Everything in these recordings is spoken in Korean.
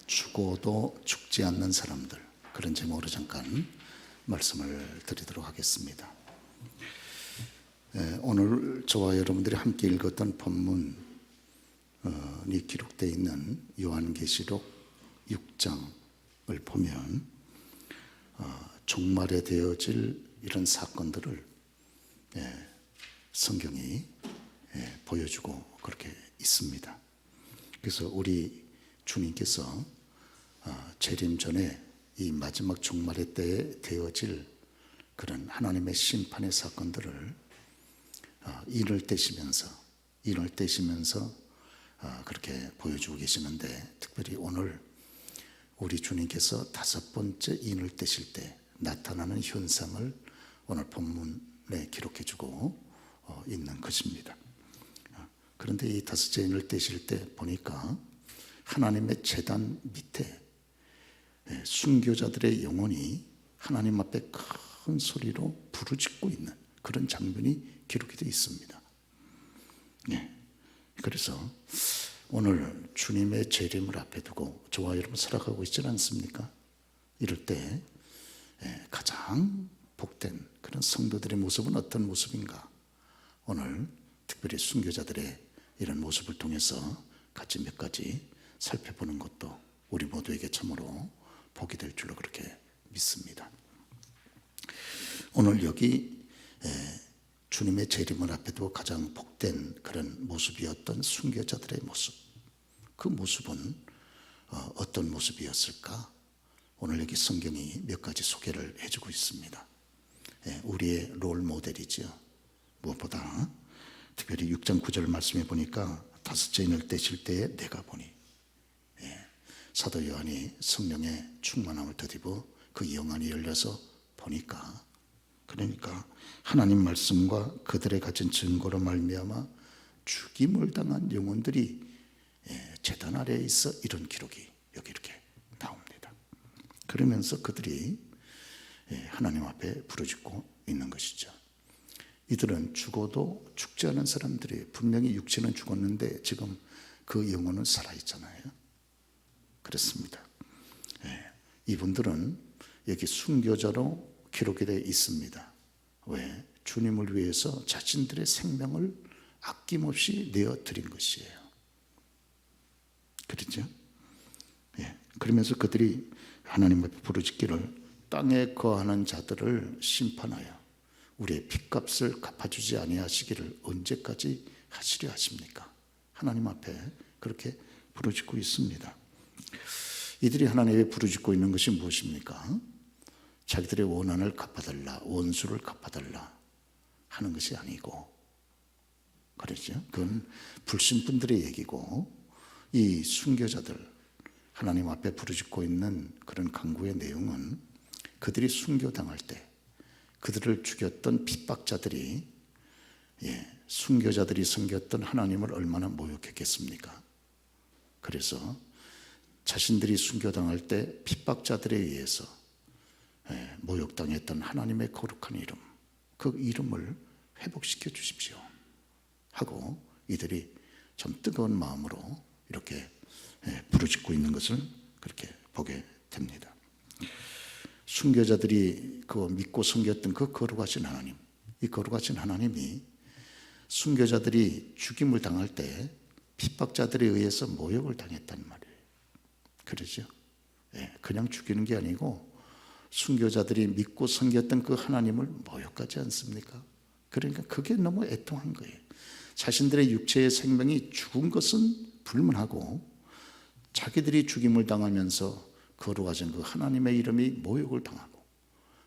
죽어도 죽지 않는 사람들, 그런 제목으로 잠깐 말씀을 드리도록 하겠습니다. 오늘 저와 여러분들이 함께 읽었던 본문이 기록되어 있는 요한계시록 6장을 보면 종말에 되어질 이런 사건들을 성경이 보여주고 그렇게 있습니다. 그래서 우리 주님께서 재림 전에 이 마지막 종말의 때에 되어질 그런 하나님의 심판의 사건들을 인을 떼시면서 그렇게 보여주고 계시는데, 특별히 오늘 우리 주님께서 5번째 인을 떼실 때 나타나는 현상을 오늘 본문에 기록해주고 있는 것입니다. 그런데 이 5째 인을 떼실 때 보니까 하나님의 제단 밑에 순교자들의 영혼이 하나님 앞에 큰 소리로 부르짖고 있는 그런 장면이 기록이 되어 있습니다. 그래서 오늘 주님의 재림을 앞에 두고 저와 여러분 살아가고 있지 않습니까? 이럴 때 가장 복된 그런 성도들의 모습은 어떤 모습인가? 오늘 특별히 순교자들의 이런 모습을 통해서 같이 몇 가지 살펴보는 것도 우리 모두에게 참으로 복이 될 줄로 그렇게 믿습니다. 오늘 여기 주님의 재림을 앞에 두고 가장 복된 그런 모습이었던 순교자들의 모습, 그 모습은 어떤 모습이었을까? 오늘 여기 성경이 몇 가지 소개를 해주고 있습니다. 우리의 롤 모델이죠. 무엇보다 특별히 6장 9절 말씀해 보니까 5째 인을 떼실 때에 내가 보니, 사도 요한이 성령의 충만함을 더입어 그 영안이 열려서 보니까, 그러니까 하나님 말씀과 그들의 가진 증거로 말미암아 죽임을 당한 영혼들이 제단 아래에 있어 이런 기록이 여기 이렇게 나옵니다. 그러면서 그들이 하나님 앞에 부르짖고 있는 것이죠. 이들은 죽어도 죽지 않은 사람들이, 분명히 육체는 죽었는데 지금 그 영혼은 살아있잖아요. 그렇습니다. 이분들은 여기 순교자로 기록이 되어 있습니다. 왜? 주님을 위해서 자신들의 생명을 아낌없이 내어드린 것이에요. 그렇죠? 그러면서 그들이 하나님 앞에 부르짖기를 땅에 거하는 자들을 심판하여 우리의 핏값을 갚아주지 아니하시기를 언제까지 하시려 하십니까? 하나님 앞에 그렇게 부르짖고 있습니다. 이들이 하나님께 부르짖고 있는 것이 무엇입니까? 자기들의 원한을 갚아달라, 원수를 갚아달라 하는 것이 아니고, 그렇죠? 그건 불신분들의 얘기고, 이 순교자들 하나님 앞에 부르짖고 있는 그런 간구의 내용은 그들이 순교당할 때 그들을 죽였던 핍박자들이, 순교자들이 섬겼던 하나님을 얼마나 모욕했겠습니까? 그래서 자신들이 순교당할 때 핍박자들에 의해서 모욕당했던 하나님의 거룩한 이름, 그 이름을 회복시켜 주십시오 하고 이들이 좀 뜨거운 마음으로 이렇게 부르짖고 있는 것을 그렇게 보게 됩니다. 순교자들이 그 믿고 섬겼던 그 거룩하신 하나님, 이 거룩하신 하나님이 순교자들이 죽임을 당할 때 핍박자들에 의해서 모욕을 당했단 말이에요. 그러죠? 그냥 죽이는 게 아니고 순교자들이 믿고 섬겼던 그 하나님을 모욕하지 않습니까? 그러니까 그게 너무 애통한 거예요. 자신들의 육체의 생명이 죽은 것은 불문하고 자기들이 죽임을 당하면서 거룩하신 그 하나님의 이름이 모욕을 당하고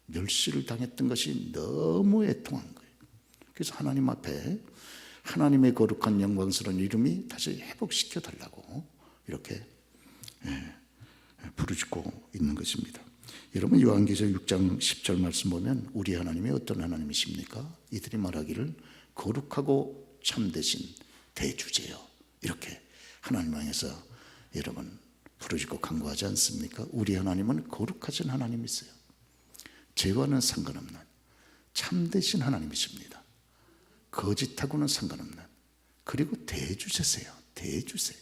멸시를 당했던 것이 너무 애통한 거예요. 그래서 하나님 앞에 하나님의 거룩한 영광스러운 이름이 다시 회복시켜 달라고 이렇게 부르짖고 있는 것입니다. 여러분, 요한계시록 6장 10절 말씀 보면 우리 하나님이 어떤 하나님이십니까? 이들이 말하기를 거룩하고 참되신 대주제요, 이렇게 하나님 향해서 여러분 부르짖고 간구하지 않습니까? 우리 하나님은 거룩하신 하나님이세요. 죄와는 상관없는 참되신 하나님이십니다. 거짓하고는 상관없는, 그리고 대주제세요. 대주제.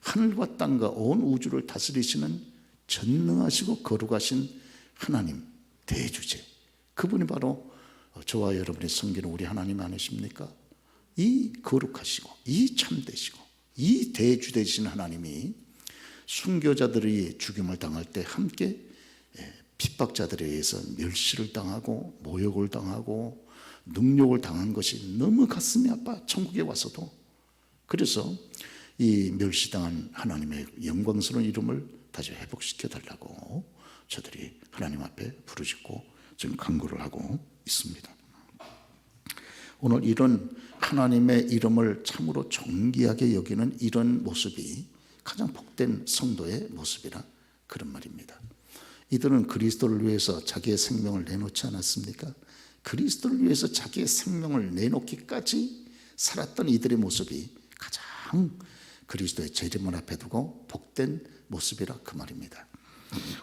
하늘과 땅과 온 우주를 다스리시는 전능하시고 거룩하신 하나님 대주제, 그분이 바로 저와 여러분이 섬기는 우리 하나님 아니십니까? 이 거룩하시고 이 참되시고 이 대주되신 하나님이 순교자들이 죽임을 당할 때 함께 핍박자들에 의해서 멸시를 당하고 모욕을 당하고 능욕을 당한 것이 너무 가슴이 아파, 천국에 와서도. 그래서 이 멸시당한 하나님의 영광스러운 이름을 다시 회복시켜 달라고 저들이 하나님 앞에 부르짖고 지금 간구를 하고 있습니다. 오늘 이런 하나님의 이름을 참으로 존귀하게 여기는 이런 모습이 가장 복된 성도의 모습이라 그런 말입니다. 이들은 그리스도를 위해서 자기의 생명을 내놓지 않았습니까? 그리스도를 위해서 자기의 생명을 내놓기까지 살았던 이들의 모습이 가장 그리스도의 재림을 앞에 두고 복된 모습이라 그 말입니다.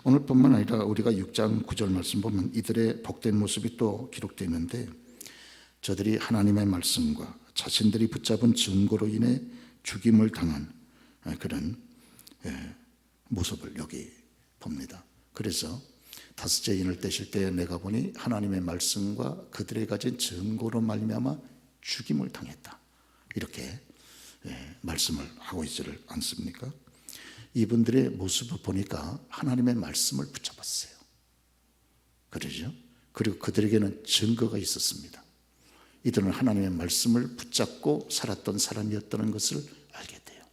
오늘뿐만 아니라 우리가 6장 9절 말씀 보면 이들의 복된 모습이 또 기록되어 있는데, 저들이 하나님의 말씀과 자신들이 붙잡은 증거로 인해 죽임을 당한 그런 모습을 여기 봅니다. 그래서 다섯째 인을 떼실 때 내가 보니 하나님의 말씀과 그들이 가진 증거로 말미암아 죽임을 당했다, 이렇게 말씀을 하고 있지를 않습니까? 이분들의 모습을 보니까 하나님의 말씀을 붙잡았어요. 그러죠? 그리고 그들에게는 증거가 있었습니다. 이들은 하나님의 말씀을 붙잡고 살았던 사람이었다는 것을 알게 돼요.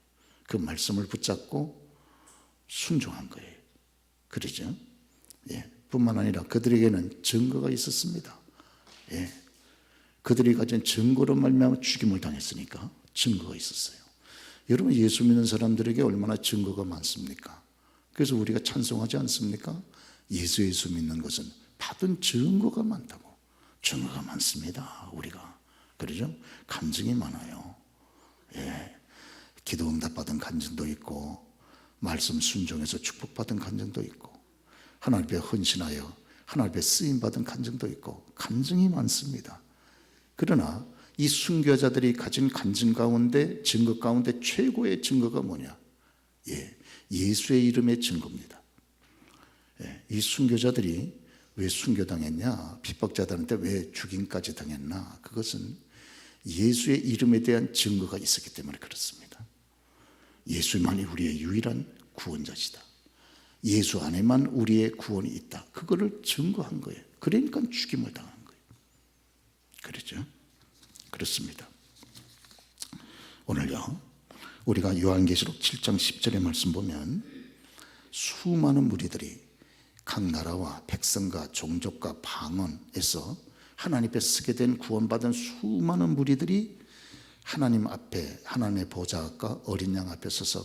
그 말씀을 붙잡고 순종한 거예요. 그러죠? 뿐만 아니라 그들에게는 증거가 있었습니다. 그들이 가진 증거로 말미암아 죽임을 당했으니까 증거가 있었어요. 여러분, 예수 믿는 사람들에게 얼마나 증거가 많습니까? 그래서 우리가 찬송하지 않습니까? 예수 믿는 것은 받은 증거가 많다고. 증거가 많습니다, 우리가. 그러죠? 간증이 많아요. 기도 응답 받은 간증도 있고, 말씀 순종해서 축복받은 간증도 있고, 하나님 앞에 헌신하여 하나님 앞에 쓰임받은 간증도 있고, 간증이 많습니다. 그러나 이 순교자들이 가진 간증 가운데, 증거 가운데 최고의 증거가 뭐냐? 예수의 이름의 증거입니다. 이 순교자들이 왜 순교당했냐? 핍박자들한테 왜 죽임까지 당했나? 그것은 예수의 이름에 대한 증거가 있었기 때문에 그렇습니다. 예수만이 우리의 유일한 구원자시다. 예수 안에만 우리의 구원이 있다. 그거를 증거한 거예요. 그러니까 죽임을 당한 거예요. 그렇죠? 그렇습니다. 오늘요, 우리가 요한계시록 7장 10절의 말씀 보면 수많은 무리들이 각 나라와 백성과 종족과 방언에서 하나님 앞에 서게 된 구원받은 수많은 무리들이 하나님 앞에, 하나님의 보좌과 어린 양 앞에 서서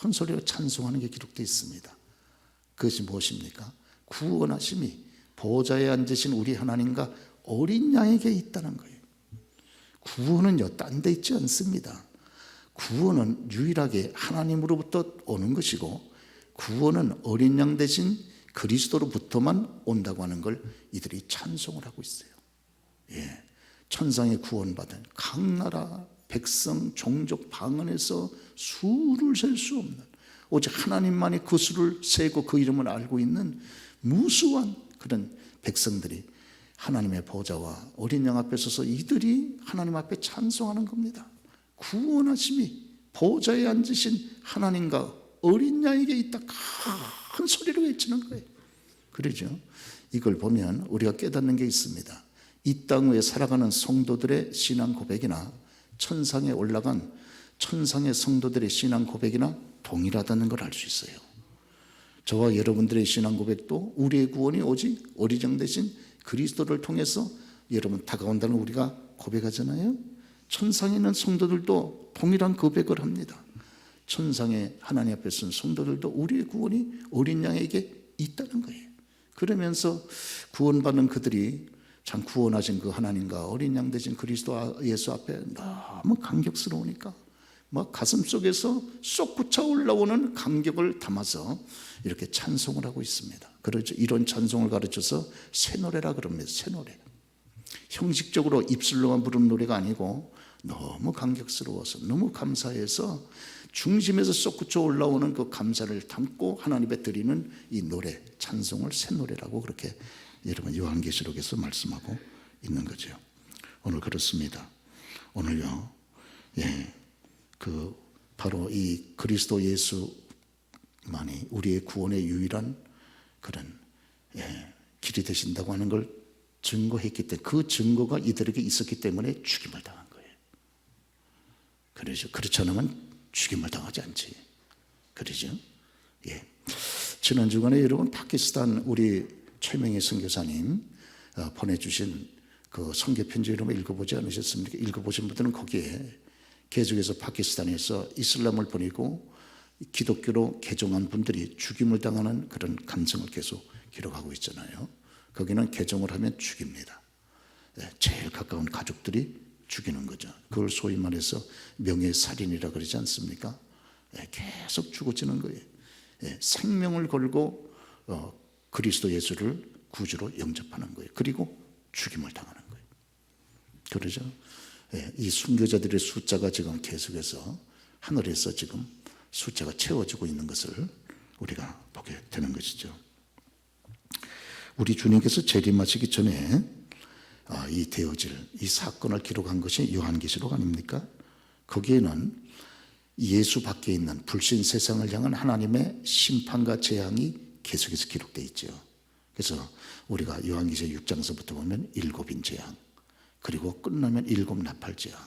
큰 소리로 찬송하는 게 기록되어 있습니다. 그것이 무엇입니까? 구원하심이 보좌에 앉으신 우리 하나님과 어린 양에게 있다는 거예요. 구원은요, 딴 데 있지 않습니다. 구원은 유일하게 하나님으로부터 오는 것이고, 구원은 어린 양 대신 그리스도로부터만 온다고 하는 걸 이들이 찬송을 하고 있어요. 천상의 구원받은 각 나라, 백성, 종족, 방언에서 수를 셀 수 없는, 오직 하나님만이 그 수를 세고 그 이름을 알고 있는 무수한 그런 백성들이 하나님의 보좌와 어린 양 앞에 서서 이들이 하나님 앞에 찬송하는 겁니다. 구원하심이 보좌에 앉으신 하나님과 어린 양에게 있다, 큰 소리로 외치는 거예요. 그러죠? 이걸 보면 우리가 깨닫는 게 있습니다. 이 땅 위에 살아가는 성도들의 신앙 고백이나 천상에 올라간 천상의 성도들의 신앙 고백이나 동일하다는 걸 알 수 있어요. 저와 여러분들의 신앙 고백도 우리의 구원이 오직 어린 양 대신 그리스도를 통해서 여러분 다가온다는 우리가 고백하잖아요. 천상에 있는 성도들도 동일한 고백을 합니다. 천상의 하나님 앞에 선 성도들도 우리의 구원이 어린 양에게 있다는 거예요. 그러면서 구원받는 그들이 참 구원하신 그 하나님과 어린 양 되신 그리스도 예수 앞에 너무 감격스러우니까 막 가슴 속에서 솟구쳐 올라오는 감격을 담아서 이렇게 찬송을 하고 있습니다. 그렇죠. 이런 찬송을 가르쳐서 새노래라 그럽니다. 새노래. 형식적으로 입술로만 부르는 노래가 아니고 너무 감격스러워서, 너무 감사해서 중심에서 솟구쳐 올라오는 그 감사를 담고 하나님께 드리는 이 노래, 찬송을 새 노래라고 그렇게 여러분 요한계시록에서 말씀하고 있는 거죠. 오늘 그렇습니다. 오늘요, 바로 이 그리스도 예수만이 우리의 구원의 유일한 그런 길이 되신다고 하는 걸 증거했기 때문에, 그 증거가 이들에게 있었기 때문에 죽임을 당한 거예요. 그렇죠. 그렇지 않으면 죽임을 당하지 않지. 그러죠? 지난 주간에 여러분 파키스탄 우리 최명희 선교사님 보내주신 그 선교 편지 여러분 읽어보지 않으셨습니까? 읽어보신 분들은 거기에 계속해서 파키스탄에서 이슬람을 버리고 기독교로 개종한 분들이 죽임을 당하는 그런 간증을 계속 기록하고 있잖아요. 거기는 개종을 하면 죽입니다. 제일 가까운 가족들이 죽이는 거죠. 그걸 소위 말해서 명예살인이라 그러지 않습니까? 계속 죽어지는 거예요. 생명을 걸고 그리스도 예수를 구주로 영접하는 거예요. 그리고 죽임을 당하는 거예요. 그러죠? 이 순교자들의 숫자가 지금 계속해서 하늘에서 지금 숫자가 채워지고 있는 것을 우리가 보게 되는 것이죠. 우리 주님께서 재림하시기 전에 이 되어질 이 사건을 기록한 것이 요한계시록 아닙니까? 거기에는 예수 밖에 있는 불신 세상을 향한 하나님의 심판과 재앙이 계속해서 기록되어 있죠. 그래서 우리가 요한계시록 6장서부터 보면 7인 재앙, 그리고 끝나면 7 나팔 재앙,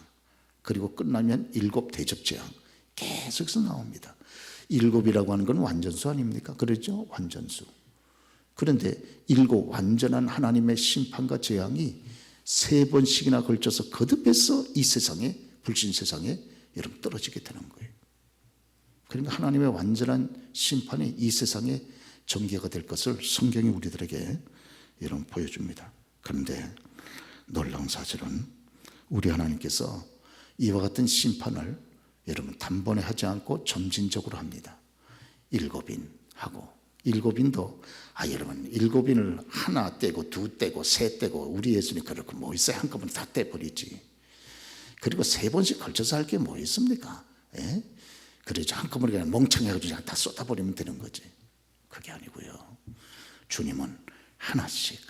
그리고 끝나면 7 대접 재앙 계속해서 나옵니다. 7이라고 하는 건 완전수 아닙니까? 그렇죠? 완전수. 그런데 7 완전한 하나님의 심판과 재앙이 3번씩이나 걸쳐서 거듭해서 이 세상에, 불신 세상에 여러분 떨어지게 되는 거예요. 그러니까 하나님의 완전한 심판이 이 세상에 전개가 될 것을 성경이 우리들에게 여러분 보여줍니다. 그런데 놀라운 사실은 우리 하나님께서 이와 같은 심판을 여러분 단번에 하지 않고 점진적으로 합니다. 7인 하고, 7인도 여러분 7인을 하나 떼고 2 떼고 3 떼고 우리 예수님 그렇고 뭐 있어요? 한꺼번에 다 떼버리지. 그리고 3번씩 걸쳐서 할 게 뭐 있습니까? 그러죠. 한꺼번에 그냥 멍청해가지고 그냥 다 쏟아버리면 되는 거지. 그게 아니고요. 주님은 하나씩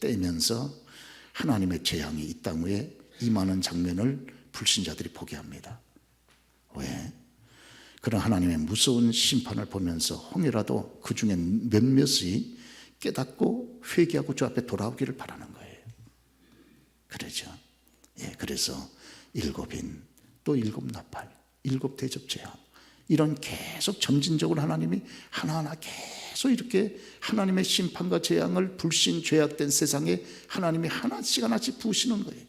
떼면서 하나님의 재앙이 이 땅 위에 임하는 장면을 불신자들이 보게 합니다. 왜? 그런 하나님의 무서운 심판을 보면서 혹이라도 그 중에 몇몇이 깨닫고 회개하고 주 앞에 돌아오기를 바라는 거예요. 그러죠. 그래서 7인, 또 7 나팔, 7 대접 재앙, 이런 계속 점진적으로 하나님이 하나하나 계속 이렇게 하나님의 심판과 재앙을 불신 죄악된 세상에 하나님이 하나씩 부으시는 거예요.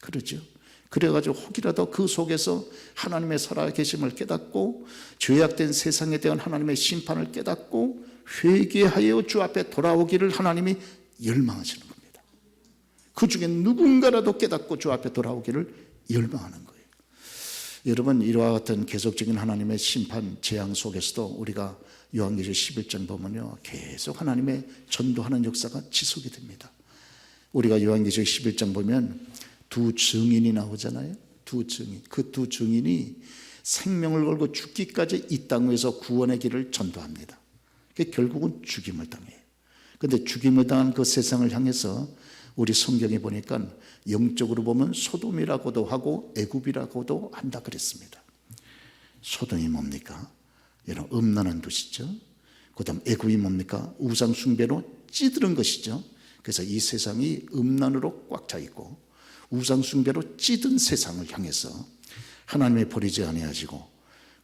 그러죠. 그래가지고 혹이라도 그 속에서 하나님의 살아계심을 깨닫고 죄악된 세상에 대한 하나님의 심판을 깨닫고 회개하여 주 앞에 돌아오기를 하나님이 열망하시는 겁니다. 그 중에 누군가라도 깨닫고 주 앞에 돌아오기를 열망하는 거예요. 여러분, 이와 같은 계속적인 하나님의 심판, 재앙 속에서도 우리가 요한계시록 11장 보면요, 계속 하나님의 전도하는 역사가 지속이 됩니다. 우리가 요한계시록 11장 보면 2 증인이 나오잖아요. 2 증인. 그 2 증인이 생명을 걸고 죽기까지 이 땅 위에서 구원의 길을 전도합니다. 결국은 죽임을 당해요. 그런데 죽임을 당한 그 세상을 향해서 우리 성경에 보니까 영적으로 보면 소돔이라고도 하고 애굽이라고도 한다 그랬습니다. 소돔이 뭡니까? 여러분, 음란한 도시죠. 그 다음 애굽이 뭡니까? 우상 숭배로 찌드는 것이죠. 그래서 이 세상이 음란으로 꽉 차 있고 우상 숭배로 찌든 세상을 향해서 하나님의 버리지 아니하시고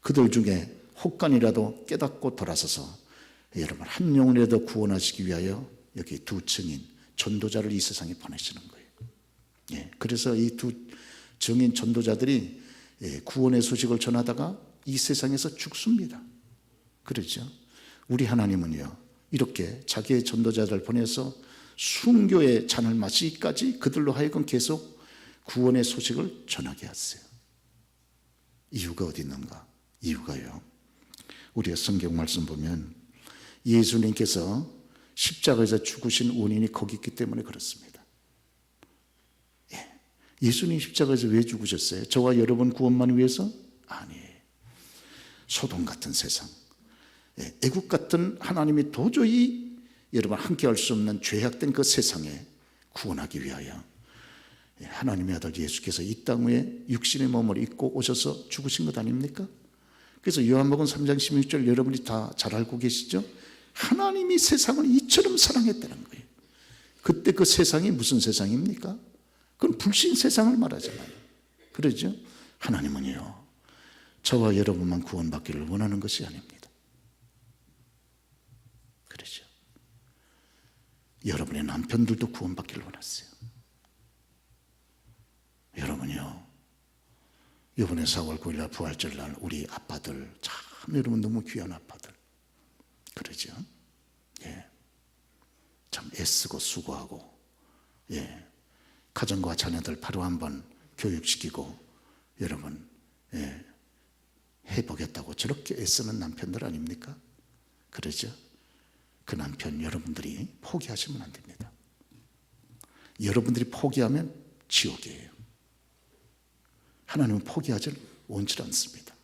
그들 중에 혹간이라도 깨닫고 돌아서서 여러분 한 영혼이라도 구원하시기 위하여 여기 2 증인 전도자를 이 세상에 보내시는 거예요. 그래서 이 2 증인 전도자들이 구원의 소식을 전하다가 이 세상에서 죽습니다. 그렇죠. 우리 하나님은요, 이렇게 자기의 전도자들을 보내서 순교의 잔을 마시기까지 그들로 하여금 계속 구원의 소식을 전하게 하세요. 이유가 어디 있는가? 이유가요, 우리가 성경 말씀 보면 예수님께서 십자가에서 죽으신 원인이 거기 있기 때문에 그렇습니다. 예수님 십자가에서 왜 죽으셨어요? 저와 여러분 구원만 위해서? 아니에요. 소돔 같은 세상, 애국 같은 하나님이 도저히 여러분 함께할 수 없는 죄악된 그 세상에 구원하기 위하여 하나님의 아들 예수께서 이 땅 위에 육신의 몸을 입고 오셔서 죽으신 것 아닙니까? 그래서 요한복음 3장 16절 여러분이 다 잘 알고 계시죠? 하나님이 세상을 이처럼 사랑했다는 거예요. 그때 그 세상이 무슨 세상입니까? 그건 불신 세상을 말하잖아요. 그러죠? 하나님은요, 저와 여러분만 구원받기를 원하는 것이 아닙니다. 그러죠? 여러분의 남편들도 구원받기를 원하세요. 여러분요, 이번에 4월 9일 부활절날 우리 아빠들, 참 여러분 너무 귀한 아빠들, 그러죠? 예, 참 애쓰고 수고하고, 예, 가정과 자녀들 바로 한번 교육시키고 여러분, 예, 해보겠다고 저렇게 애쓰는 남편들 아닙니까? 그러죠? 그 남편 여러분들이 포기하시면 안 됩니다. 여러분들이 포기하면 지옥이에요. 하나님은 포기하지 원치 않습니다.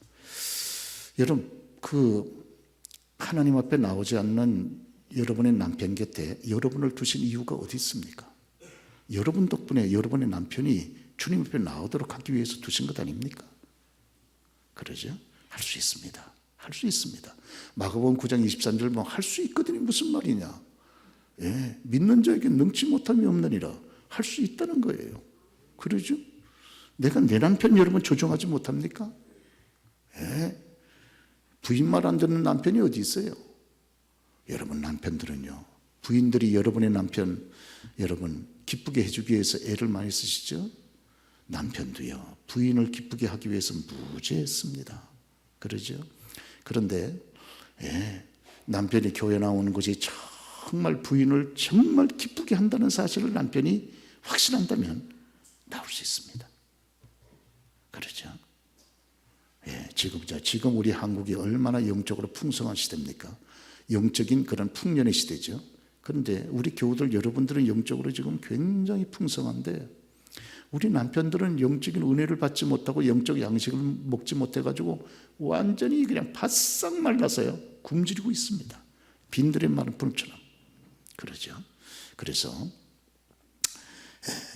여러분, 하나님 앞에 나오지 않는 여러분의 남편 곁에 여러분을 두신 이유가 어디 있습니까? 여러분 덕분에 여러분의 남편이 주님 앞에 나오도록 하기 위해서 두신 것 아닙니까? 그러죠? 할 수 있습니다. 할 수 있습니다. 마가복음 9장 23절 뭐 할 수 있거든요. 무슨 말이냐? 예, 믿는 자에게 능치 못함이 없느니라. 할 수 있다는 거예요. 그러죠? 내가 내 남편 여러분 조종하지 못합니까? 예, 부인 말 안 듣는 남편이 어디 있어요? 여러분 남편들은요, 부인들이 여러분의 남편 여러분 기쁘게 해주기 위해서 애를 많이 쓰시죠? 남편도요, 부인을 기쁘게 하기 위해서 무죄했습니다. 그러죠? 그런데 남편이 교회 나오는 것이 정말 부인을 정말 기쁘게 한다는 사실을 남편이 확신한다면 나올 수 있습니다. 그렇죠? 지금 우리 한국이 얼마나 영적으로 풍성한 시대입니까? 영적인 그런 풍년의 시대죠. 그런데 우리 교우들 여러분들은 영적으로 지금 굉장히 풍성한데 우리 남편들은 영적인 은혜를 받지 못하고 영적 양식을 먹지 못해가지고 완전히 그냥 바싹 말라서요 굶주리고 있습니다. 빈들의 마른 풀처럼. 그러죠. 그래서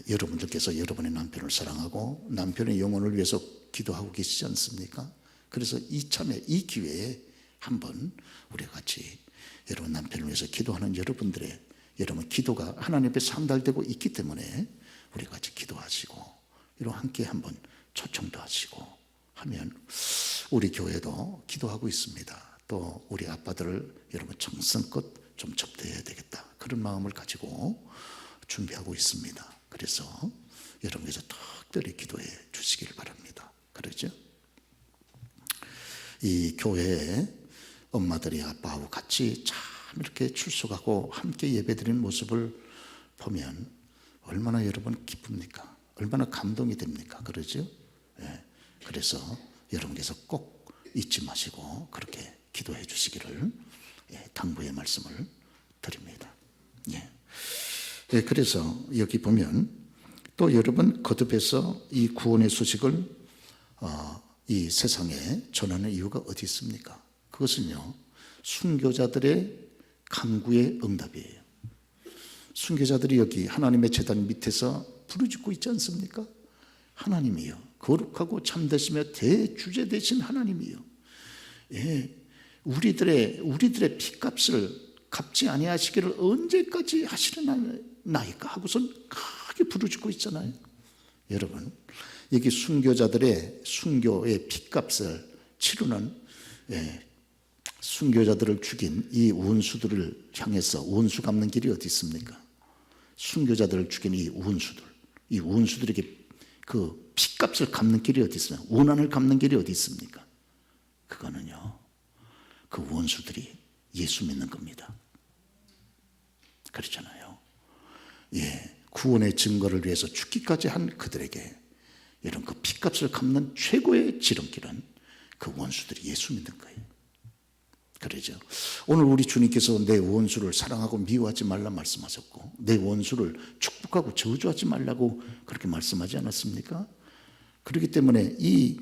여러분들께서 여러분의 남편을 사랑하고 남편의 영혼을 위해서 기도하고 계시지 않습니까? 그래서 이참에 이 기회에 한번 우리 같이 여러분 남편을 위해서 기도하는 여러분들의 여러분 기도가 하나님 앞에 상달되고 있기 때문에 우리 같이 기도하시고 이런 함께 한번 초청도 하시고 하면 우리 교회도 기도하고 있습니다. 또 우리 아빠들을 여러분 정성껏 좀 접대해야 되겠다. 그런 마음을 가지고 준비하고 있습니다. 그래서 여러분께서 특별히 기도해 주시기를 바랍니다. 그러죠? 이 교회에 엄마들이 아빠하고 같이 참 이렇게 출석하고 함께 예배드리는 모습을 보면 얼마나 여러분 기쁩니까? 얼마나 감동이 됩니까? 그러죠? 그래서 여러분께서 꼭 잊지 마시고 그렇게 기도해 주시기를 당부의 말씀을 드립니다. 그래서 여기 보면 또 여러분 거듭해서 이 구원의 소식을 이 세상에 전하는 이유가 어디 있습니까? 그것은요, 순교자들의 간구의 응답이에요. 순교자들이 여기 하나님의 제단 밑에서 부르짖고 있지 않습니까? 하나님이요, 거룩하고 참되시며 대주제 되신 하나님이요, 우리들의 피값을 갚지 아니하시기를 언제까지 하시려나이까 하고선 크게 부르짖고 있잖아요. 여러분, 여기 순교자들의 순교의 피값을 치르는 순교자들을 죽인 이 원수들을 향해서 원수 갚는 길이 어디 있습니까? 순교자들을 죽인 이 원수들에게 그 피값을 갚는 길이 어디 있습니까? 원한을 갚는 길이 어디 있습니까? 그거는요, 그 원수들이 예수 믿는 겁니다. 그렇잖아요. 구원의 증거를 위해서 죽기까지 한 그들에게 이런 그 피값을 갚는 최고의 지름길은 그 원수들이 예수 믿는 거예요. 그러죠. 오늘 우리 주님께서 내 원수를 사랑하고 미워하지 말라 말씀하셨고 내 원수를 축복하고 저주하지 말라고 그렇게 말씀하지 않았습니까? 그렇기 때문에 이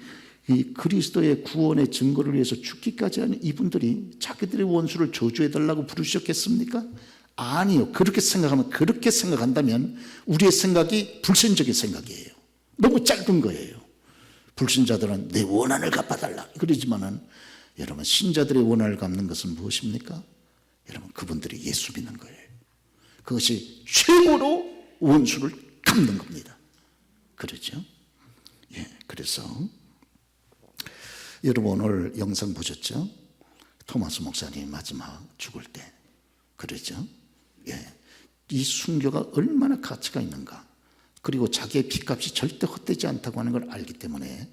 이 그리스도의 구원의 증거를 위해서 죽기까지 하는 이분들이 자기들의 원수를 저주해달라고 부르셨겠습니까? 아니요. 그렇게 생각한다면 우리의 생각이 불신적인 생각이에요. 너무 짧은 거예요. 불신자들은 내 원한을 갚아달라 그러지만은, 여러분, 신자들의 원한을 갚는 것은 무엇입니까? 여러분, 그분들이 예수 믿는 거예요. 그것이 최고로 원수를 갚는 겁니다. 그렇죠? 예, 그래서 여러분 오늘 영상 보셨죠? 토마스 목사님 마지막 죽을 때, 그러죠? 예, 이 순교가 얼마나 가치가 있는가, 그리고 자기의 피값이 절대 헛되지 않다고 하는 걸 알기 때문에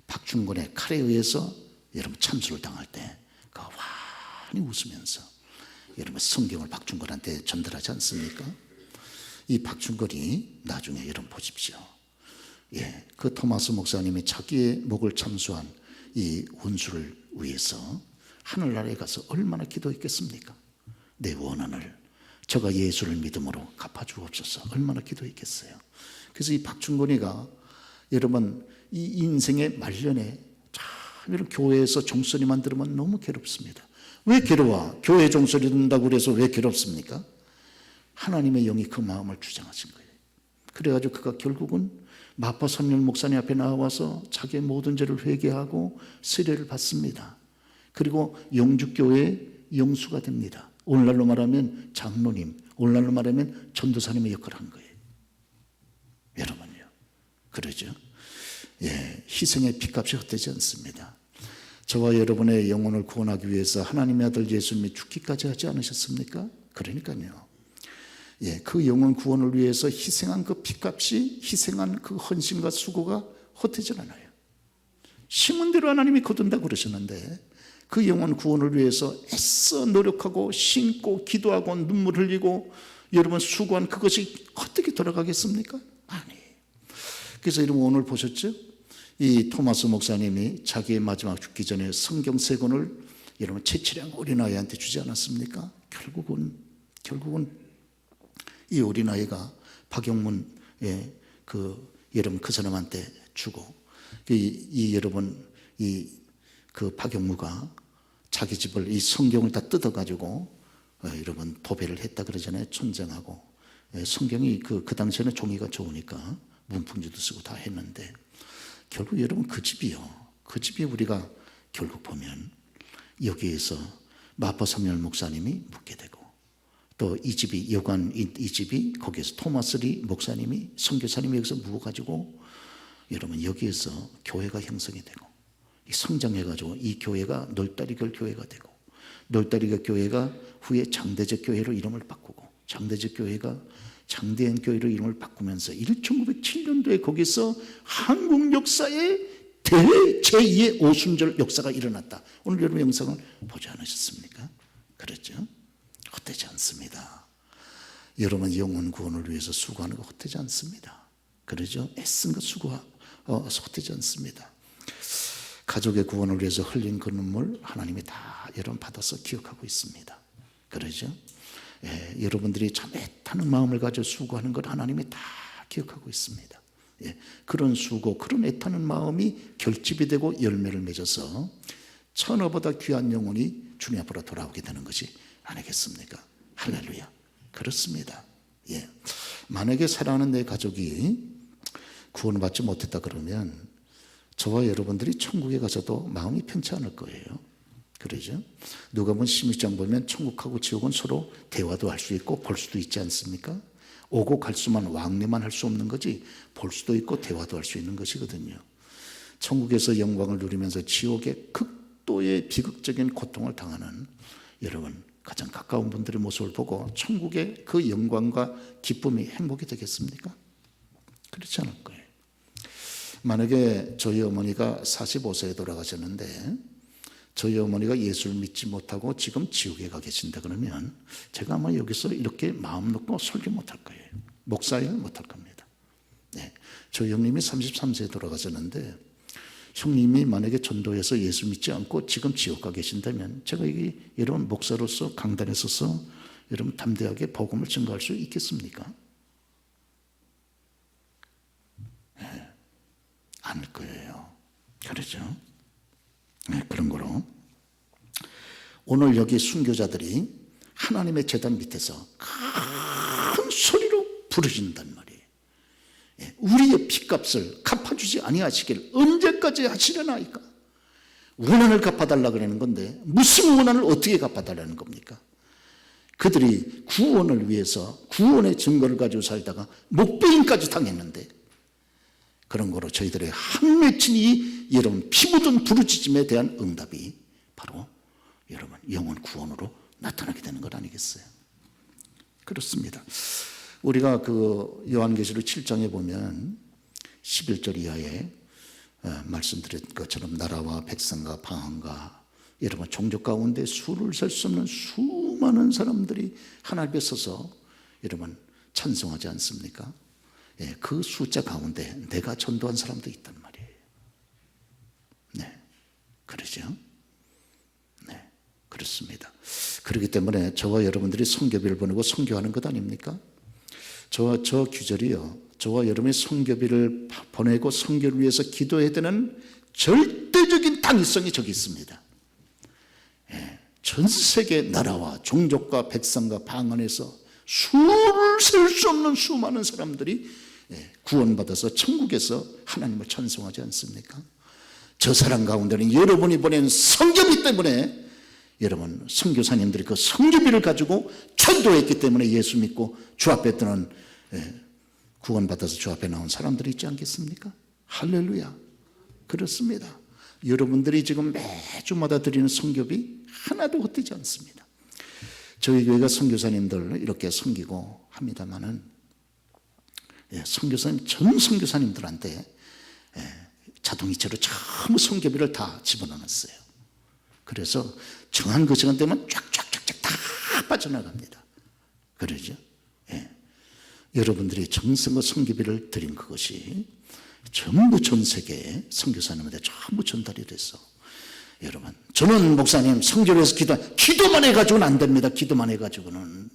박중권의 칼에 의해서 여러분 참수를 당할 때 그 환히 웃으면서 여러분 성경을 박중권한테 전달하지 않습니까? 이 박중권이 나중에 여러분 보십시오. 예, 그 토마스 목사님이 자기의 목을 참수한 이 원수를 위해서 하늘나라에 가서 얼마나 기도했겠습니까? 내 원한을 저가 예수를 믿음으로 갚아주옵소서, 얼마나 기도했겠어요. 그래서 이 박중권이가 여러분 이 인생의 말년에 참 이런 교회에서 종소리만 들으면 너무 괴롭습니다. 왜 괴로워? 교회 종소리 듣는다고 그래서 왜 괴롭습니까? 하나님의 영이 그 마음을 주장하신 거예요. 그래가지고 그가 결국은 마파 삼년 목사님 앞에 나와서 자기의 모든 죄를 회개하고 세례를 받습니다. 그리고 영주교회의 영수가 됩니다. 오늘날로 말하면 장로님, 오늘날로 말하면 전도사님의 역할을 한 거예요. 여러분요, 그러죠? 예, 희생의 피값이 헛되지 않습니다. 저와 여러분의 영혼을 구원하기 위해서 하나님의 아들 예수님이 죽기까지 하지 않으셨습니까? 그러니까요. 예, 그 영혼 구원을 위해서 희생한 그 피값이, 희생한 그 헌신과 수고가 헛되지 않아요. 심은 대로 하나님이 거둔다고 그러셨는데, 그 영혼 구원을 위해서 애써 노력하고 신고 기도하고 눈물 흘리고 여러분 수고한 그것이 어떻게 돌아가겠습니까? 아니. 그래서 여러분 오늘 보셨죠? 이 토마스 목사님이 자기의 마지막 죽기 전에 성경 세 권을 여러분 채취량 어린아이한테 주지 않았습니까? 결국은 이 어린아이가 박영문, 여러분 그 사람한테 주고, 여러분 그 박영무가 자기 집을 이 성경을 다 뜯어가지고 여러분 도배를 했다 그러잖아요. 천장하고 성경이 그 당시에는 종이가 좋으니까 문풍지도 쓰고 다 했는데, 결국 여러분 그 집이 우리가 결국 보면 여기에서 마파 삼열 목사님이 묻게 되고, 또 이 집이 이 집이 거기에서 토마스리 목사님이 선교사님이 여기서 묵어가지고 여러분 여기에서 교회가 형성이 되고, 성장해가지고 이 교회가 놀다리교 교회가 되고, 놀다리교 교회가 후에 장대적 교회로 이름을 바꾸고, 장대적 교회가 장대현 교회로 이름을 바꾸면서 1907년도에 거기서 한국 역사의 제2의 오순절 역사가 일어났다. 오늘 여러분 영상을 보지 않으셨습니까? 그렇죠? 헛되지 않습니다. 여러분 영혼 구원을 위해서 수고하는 거 헛되지 않습니다. 그러죠? 애쓴 거 헛되지 않습니다. 가족의 구원을 위해서 흘린 그 눈물 하나님이 다 여러분 받아서 기억하고 있습니다. 그러죠? 예, 여러분들이 참 애타는 마음을 가져 수고하는 걸 하나님이 다 기억하고 있습니다. 예, 그런 수고, 그런 애타는 마음이 결집이 되고 열매를 맺어서 천하보다 귀한 영혼이 주님 앞으로 돌아오게 되는 것이 아니겠습니까? 할렐루야. 그렇습니다. 예, 만약에 사랑하는 내 가족이 구원받지 못했다 그러면 저와 여러분들이 천국에 가서도 마음이 편치 않을 거예요. 그러죠? 누가복음 16장 보면 천국하고 지옥은 서로 대화도 할 수 있고 볼 수도 있지 않습니까? 오고 갈 수만, 왕래만 할 수 없는 거지 볼 수도 있고 대화도 할 수 있는 것이거든요. 천국에서 영광을 누리면서 지옥의 극도의 비극적인 고통을 당하는 여러분 가장 가까운 분들의 모습을 보고 천국의 그 영광과 기쁨이 행복이 되겠습니까? 그렇지 않을 거예요. 만약에 저희 어머니가 45세에 돌아가셨는데 저희 어머니가 예수를 믿지 못하고 지금 지옥에 가 계신다 그러면 제가 아마 여기서 이렇게 마음 놓고 설교 못할 거예요. 목사일 못할 겁니다. 네. 저희 형님이 33세에 돌아가셨는데 형님이 만약에 전도해서 예수 믿지 않고 지금 지옥 가 계신다면 제가 여기 여러분 목사로서 강단에 서서 여러분 담대하게 복음을 증거할 수 있겠습니까? 네. 않을 거예요. 그렇죠. 그런 거로 오늘 여기 순교자들이 하나님의 제단 밑에서 큰 소리로 부르짖는단 말이에요. 우리의 핏값을 갚아주지 아니하시길 언제까지 하시려나이까. 원한을 갚아달라 그러는 건데 무슨 원한을 어떻게 갚아달라는 겁니까? 그들이 구원을 위해서 구원의 증거를 가지고 살다가 목배임까지 당했는데, 그런 거로 저희들의 한 맺힌 이 여러분 피 묻은 부르짖음에 대한 응답이 바로 여러분 영혼 구원으로 나타나게 되는 것 아니겠어요? 그렇습니다. 우리가 그 요한계시록 7장에 보면 11절 이하에 말씀드린 것처럼 나라와 백성과 방언과 여러분 종족 가운데 수를 셀 수 없는 수많은 사람들이 하나님 앞에 서서 여러분 찬송하지 않습니까? 그 숫자 가운데 내가 전도한 사람도 있단 말이에요. 네, 그러죠? 네, 그렇습니다. 그렇기 때문에 저와 여러분들이 선교비를 보내고 선교하는 것 아닙니까? 저 규절이요, 저와 여러분이 선교비를 보내고 선교를 위해서 기도해야 되는 절대적인 당위성이 저기 있습니다. 전 세계 나라와 종족과 백성과 방언에서 수를 셀 수 없는 수많은 사람들이 구원받아서 천국에서 하나님을 찬송하지 않습니까? 저 사람 가운데는 여러분이 보낸 선교비 때문에 여러분 선교사님들이 그 선교비를 가지고 전도했기 때문에 예수 믿고 주 앞에 뜨는 구원받아서 주 앞에 나온 사람들이 있지 않겠습니까? 할렐루야. 그렇습니다. 여러분들이 지금 매주마다 드리는 선교비 하나도 헛되지 않습니다. 저희 교회가 선교사님들 이렇게 섬기고 합니다마는 선교사님 전 선교사님들한테 자동이체로 전부 선교비를 다 집어넣었어요. 그래서 정한 그 시간 되면 쫙쫙쫙쫙 다 빠져나갑니다. 그러죠? 여러분들이 정성과 선교비를 드린 그것이 전부 전 세계에 선교사님한테 전부 전달이 돼서, 여러분 저는 목사님 성결해서 기도만 해가지고는 안 됩니다. 기도만 해가지고는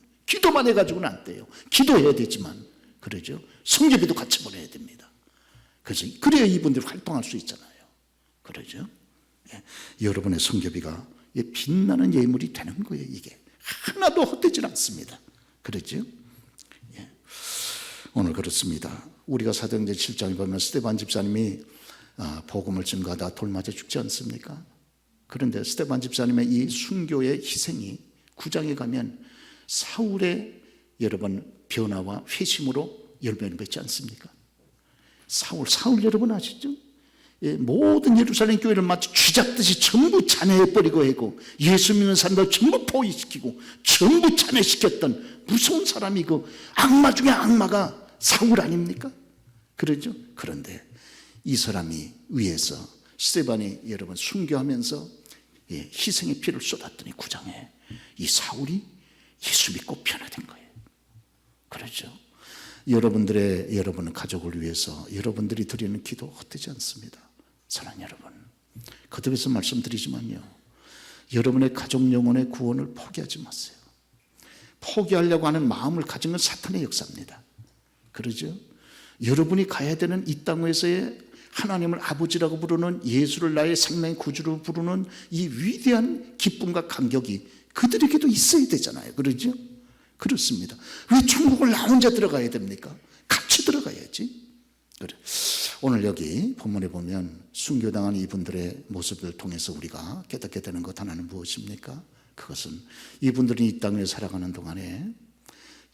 안 돼요. 기도해야 되지만 그러죠. 선교비도 같이 보내야 됩니다. 그래서 그래야 이분들이 활동할 수 있잖아요. 그러죠. 여러분의 선교비가 빛나는 예물이 되는 거예요. 이게 하나도 헛되지 않습니다. 그러죠. 오늘 그렇습니다. 우리가 사도행전 7장에 보면 스데반 집사님이 복음을 증거하다 돌 맞아 죽지 않습니까? 그런데 스데반 집사님의 이 순교의 희생이 9장에 가면 사울의 여러분 변화와 회심으로 열매를 맺지 않습니까? 사울 여러분 아시죠? 모든 예루살렘 교회를 마치 쥐잡듯이 전부 잔해버리고 하고 예수 믿는 사람들 전부 포위시키고 전부 잔해시켰던 무서운 사람이 그 악마 중에 악마가 사울 아닙니까? 그러죠? 그런데 이 사람이 위에서 스데반이 여러분 순교하면서 희생의 피를 쏟았더니 9장에 이 사울이 예수 믿고 변화된 거예요. 그렇죠? 여러분의 가족을 위해서 여러분들이 드리는 기도 헛되지 않습니다. 사랑하는 여러분, 거듭해서 말씀드리지만요, 여러분의 가족 영혼의 구원을 포기하지 마세요. 포기하려고 하는 마음을 가진 건 사탄의 역사입니다. 그러죠? 여러분이 가야 되는 이 땅에서의 하나님을 아버지라고 부르는, 예수를 나의 생명의 구주로 부르는 이 위대한 기쁨과 감격이 그들에게도 있어야 되잖아요. 그러죠? 그렇습니다. 왜 천국을 나 혼자 들어가야 됩니까? 같이 들어가야지. 그래. 오늘 여기 본문에 보면 순교당한 이분들의 모습을 통해서 우리가 깨닫게 되는 것 하나는 무엇입니까? 그것은 이분들이 이 땅에 살아가는 동안에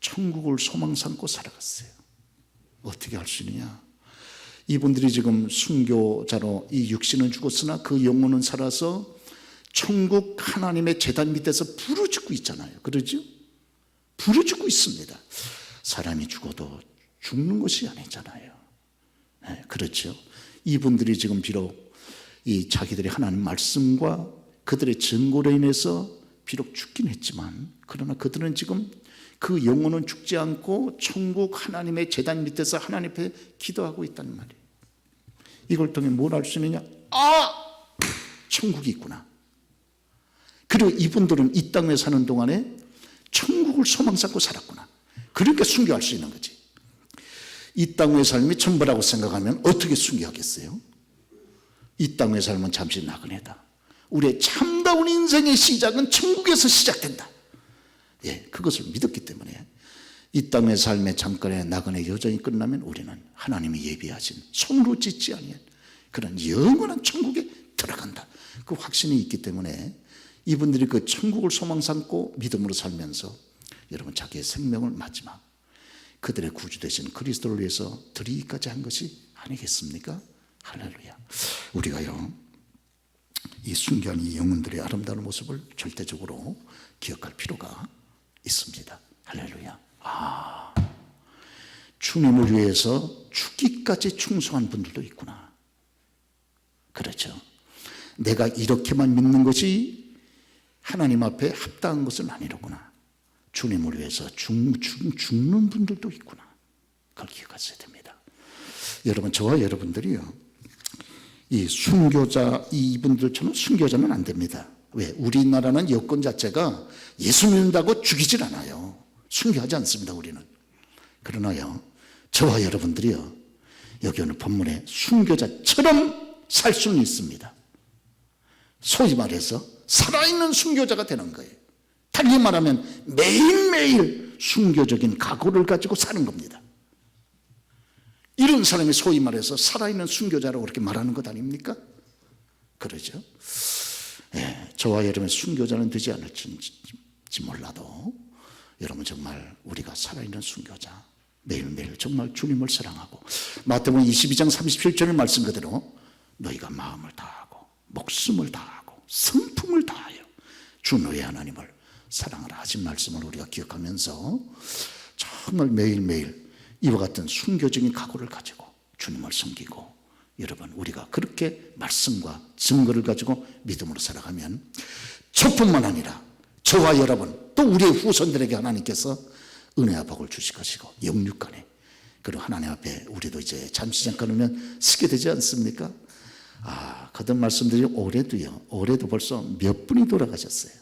천국을 소망 삼고 살아갔어요. 어떻게 할 수 있느냐? 이분들이 지금 순교자로 이 육신은 죽었으나 그 영혼은 살아서 천국 하나님의 제단 밑에서 부르짖고 있잖아요. 그러죠? 부르짖고 있습니다. 사람이 죽어도 죽는 것이 아니잖아요. 네, 그렇죠. 이분들이 지금 비록 이 자기들이 하나님 말씀과 그들의 증거로 인해서 비록 죽긴 했지만, 그러나 그들은 지금 그 영혼은 죽지 않고 천국 하나님의 제단 밑에서 하나님 앞에 기도하고 있단 말이에요. 이걸 통해 뭘 알 수 있느냐? 천국이 있구나. 그리고 이분들은 이 땅에 사는 동안에 천국을 소망 삼고 살았구나. 그러니까 순교할 수 있는 거지. 이 땅의 삶이 전부라고 생각하면 어떻게 순교하겠어요? 이 땅의 삶은 잠시 나그네다. 우리의 참다운 인생의 시작은 천국에서 시작된다. 예, 그것을 믿었기 때문에 이 땅의 삶의 잠깐의 나그네 여정이 끝나면 우리는 하나님이 예비하신 손으로 짓지 아니한 그런 영원한 천국에 들어간다. 그 확신이 있기 때문에 이분들이 그 천국을 소망 삼고 믿음으로 살면서 여러분 자기의 생명을 마지막 그들의 구주 되신 그리스도를 위해서 드리기까지 한 것이 아니겠습니까? 할렐루야. 우리가요 이 순교한 이 영혼들의 아름다운 모습을 절대적으로 기억할 필요가 있습니다. 할렐루야. 주님을 위해서 죽기까지 충성한 분들도 있구나. 그렇죠. 내가 이렇게만 믿는 것이 하나님 앞에 합당한 것은 아니로구나. 주님을 위해서 죽는 분들도 있구나. 그걸 기억하셔야 됩니다. 여러분, 저와 여러분들이요 이 순교자, 이분들처럼 순교자는 안 됩니다. 왜? 우리나라는 여건 자체가 예수 믿는다고 죽이질 않아요. 순교하지 않습니다, 우리는. 그러나요, 저와 여러분들이요, 여기 오늘 본문에 순교자처럼 살 수는 있습니다. 소위 말해서 살아있는 순교자가 되는 거예요. 달리 말하면 매일매일 순교적인 각오를 가지고 사는 겁니다. 이런 사람이 소위 말해서 살아있는 순교자라고 그렇게 말하는 것 아닙니까? 그러죠. 예, 저와 여러분의 순교자는 되지 않을지 몰라도 여러분 정말 우리가 살아있는 순교자 매일매일 정말 주님을 사랑하고 마태복음 22장 37절의 말씀 그대로 너희가 마음을 다하고 목숨을 다하고 성품을 다하여 주 너희 하나님을 사랑하라 하신 말씀을 우리가 기억하면서 정말 매일매일 이와 같은 순교적인 각오를 가지고 주님을 섬기고 여러분 우리가 그렇게 말씀과 증거를 가지고 믿음으로 살아가면 저뿐만 아니라 저와 여러분 또 우리의 후손들에게 하나님께서 은혜와 복을 주실 것이고 영육간에 그리고 하나님 앞에 우리도 이제 잠시 잠깐 오면 쓰게 되지 않습니까? 거듭 말씀드린 올해도 벌써 몇 분이 돌아가셨어요.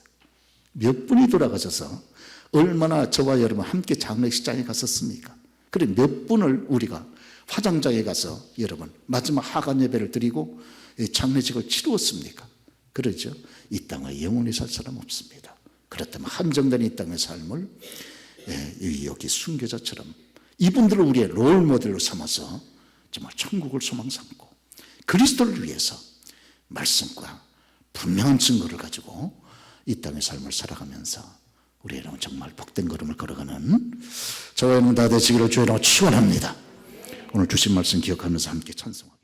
몇 분이 돌아가셔서 얼마나 저와 여러분 함께 장례식장에 갔었습니까? 그래 몇 분을 우리가 화장장에 가서 여러분 마지막 하간 예배를 드리고 장례식을 치루었습니까? 그러죠. 이 땅에 영원히 살 사람 없습니다. 그렇다면 한정된 이 땅의 삶을 여기 순교자처럼 이분들을 우리의 롤 모델로 삼아서 정말 천국을 소망 삼고 그리스도를 위해서 말씀과 분명한 증거를 가지고 이 땅의 삶을 살아가면서 우리 여러분 정말 복된 걸음을 걸어가는 저와 여러분 다 되시기를 주의 이름으로 축원합니다. 오늘 주신 말씀 기억하면서 함께 찬송합니다.